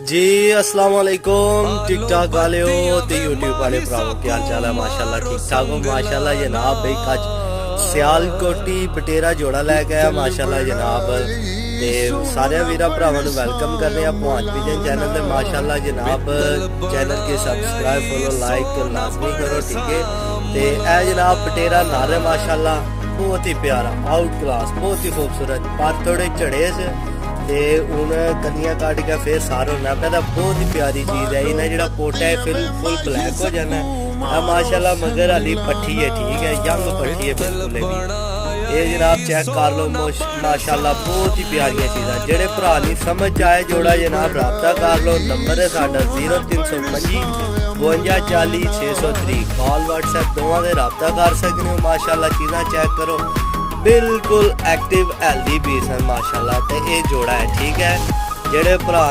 जी अस्सलाम वालेकुम टिक टाक वाले हो ते यूट्यूब वाले भरावो क्या हाल चाल है। माशाल्लाह ठीक ठाक हो माशाल्लाह जनाब। भाई कच सियालकोटी बटेरा जोड़ा लैके आया माशाल्लाह जनाब। ते सारे वीर भरावां नूं वेलकम करने आ भांज विजन चैनल ते माशाल्लाह जनाब। चैनल के सब्सक्राइब फॉलो लाइक लाजमी करो ठीक है। ते ए जनाब बटेरा नर है माशाल्लाह, बहुत ही प्यारा आउट क्लास, बहुत ही खूबसूरत। पर थोड़े झड़े से ते हूँ कलियां कट के फिर सार होना पे। बहुत ही प्यारी चीज़ है। इन्हें जो पोटा है फिर फुल ब्लैक हो जाना है माशाल्लाह। मगर अली पट्ठी है ठीक है, यंग पट्ठी है बिल्कुल भी। ये जनाब चेक कर लो माशाल्लाह बहुत ही प्यारिया चीज़ा। जेडे भरा नहीं समझ आए जोड़ा जनाब रबता कर लो। नंबर है साडा 0325 52 40 603। कॉल व्हाट्सएप दोवां दे रबता कर सकते हो माशाल्लाह। चीज़ा चेक करो बिल्कुल एक्टिव हेल्दी पीस है माशाल्लाह। ते ये जोड़ा है ठीक है। जेडे भरा